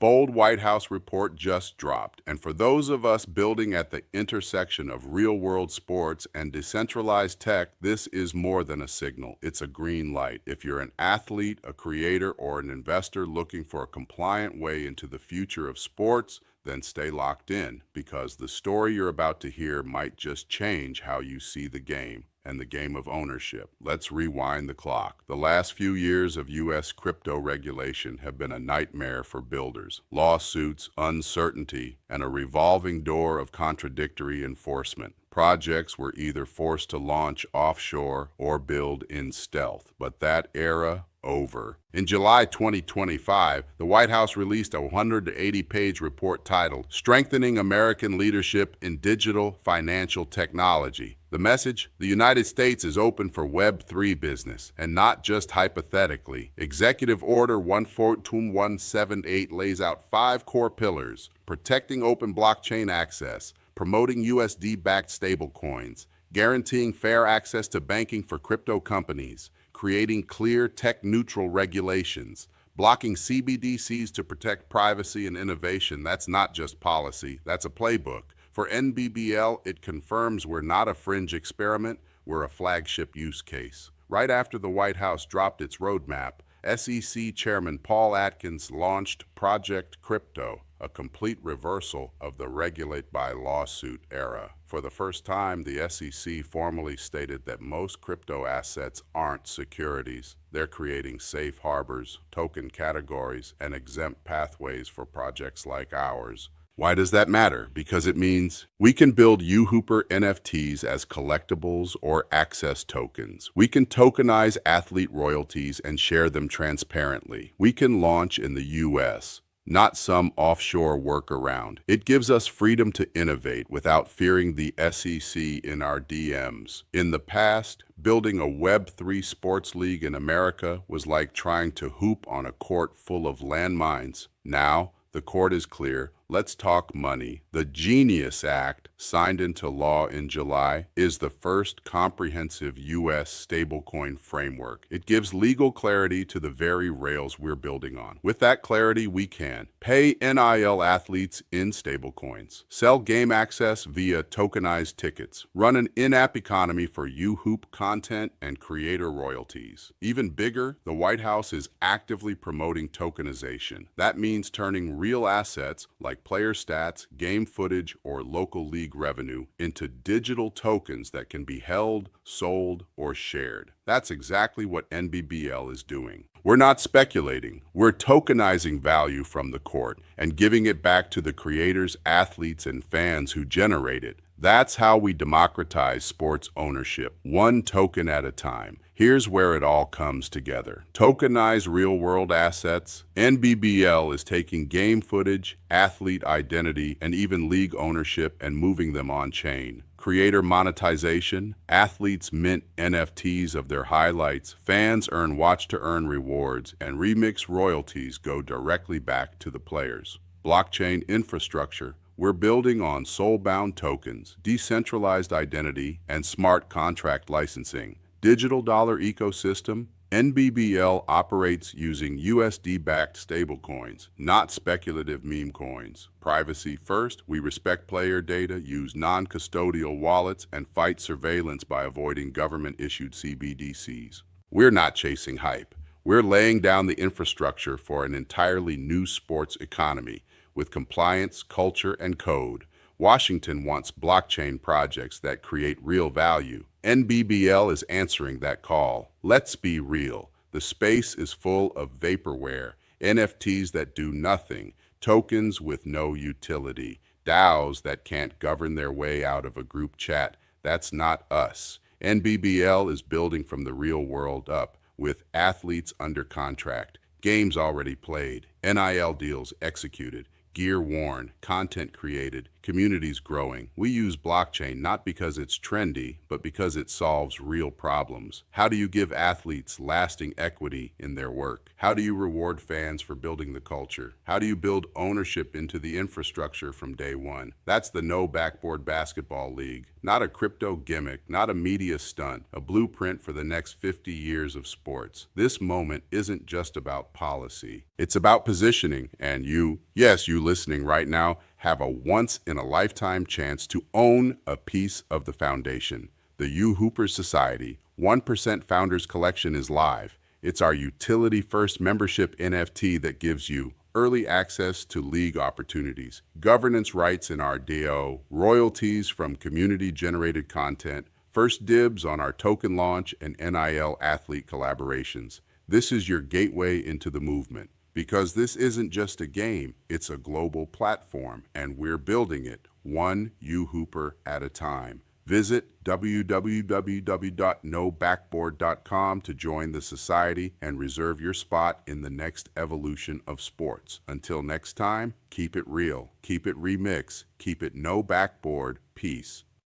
Bold White House report just dropped, and for those of us building at the intersection of real-world sports and decentralized tech, this is more than a signal. It's a green light. If you're an athlete, a creator, or an investor looking for a compliant way into the future of sports, then stay locked in, because the story you're about to hear might just change how you see the game and the game of ownership. Let's rewind the clock. The last few years of U.S. crypto regulation have been a nightmare for builders. Lawsuits, uncertainty, and a revolving door of contradictory enforcement. Projects were either forced to launch offshore or build in stealth. But that era over. In July 2025, the White House released a 180-page report titled Strengthening American Leadership in Digital Financial Technology. The message: the United States is open for Web3 business, and not just hypothetically. Executive Order 14178 lays out 5 core pillars: protecting open blockchain access, promoting USD-backed stablecoins, guaranteeing fair access to banking for crypto companies, creating clear tech-neutral regulations, blocking CBDCs to protect privacy and innovation. That's not just policy, that's a playbook. For NBBL, it confirms we're not a fringe experiment, we're a flagship use case. Right after the White House dropped its roadmap, SEC Chairman Paul Atkins launched Project Crypto, a complete reversal of the regulate by lawsuit era. For the first time, the SEC formally stated that most crypto assets aren't securities. They're creating safe harbors, token categories, and exempt pathways for projects like ours. Why does that matter? Because it means we can build UHooper NFTs as collectibles or access tokens. We can tokenize athlete royalties and share them transparently. We can launch in the US, not some offshore workaround. It gives us freedom to innovate without fearing the SEC in our DMs. In the past, building a Web3 sports league in America was like trying to hoop on a court full of landmines. Now, the court is clear. Let's talk money. The Genius Act, signed into law in July, is the first comprehensive U.S. stablecoin framework. It gives legal clarity to the very rails we're building on. With that clarity, we can pay NIL athletes in stablecoins, sell game access via tokenized tickets, run an in-app economy for UHoop content and creator royalties. Even bigger, the White House is actively promoting tokenization. That means turning real assets like player stats, game footage, or local league revenue into digital tokens that can be held, sold, or shared. That's exactly what NBBL is doing. We're not speculating. We're tokenizing value from the court and giving it back to the creators, athletes, and fans who generate it. That's how we democratize sports ownership, one token at a time. Here's where it all comes together. Tokenized real-world assets. NBBL is taking game footage, athlete identity, and even league ownership and moving them on-chain. Creator monetization. Athletes mint NFTs of their highlights. Fans earn watch-to-earn rewards, and remix royalties go directly back to the players. Blockchain infrastructure. We're building on soul-bound tokens, decentralized identity, and smart contract licensing. Digital dollar ecosystem. NBBL operates using USD-backed stablecoins, not speculative meme coins. Privacy first, we respect player data, use non-custodial wallets, and fight surveillance by avoiding government-issued CBDCs. We're not chasing hype. We're laying down the infrastructure for an entirely new sports economy with compliance, culture, and code. Washington wants blockchain projects that create real value. NBBL is answering that call. Let's be real. The space is full of vaporware, NFTs that do nothing, tokens with no utility, DAOs that can't govern their way out of a group chat. That's not us. NBBL is building from the real world up, with athletes under contract, games already played, NIL deals executed, gear worn, content created, communities growing. We use blockchain not because it's trendy, but because it solves real problems. How do you give athletes lasting equity in their work? How do you reward fans for building the culture? How do you build ownership into the infrastructure from day one? That's the No Backboard Basketball League. Not a crypto gimmick, not a media stunt, a blueprint for the next 50 years of sports. This moment isn't just about policy. It's about positioning, and you, yes, you listening right now, have a once-in-a-lifetime chance to own a piece of the foundation. The U Hoopers Society 1% Founders Collection is live. It's our utility-first membership NFT that gives you early access to league opportunities, governance rights in our DAO, royalties from community-generated content, first dibs on our token launch, and NIL athlete collaborations. This is your gateway into the movement. Because this isn't just a game, it's a global platform, and we're building it one U-Hooper at a time. Visit www.nobackboard.com to join the society and reserve your spot in the next evolution of sports. Until next time, keep it real, keep it remix, keep it no backboard. Peace.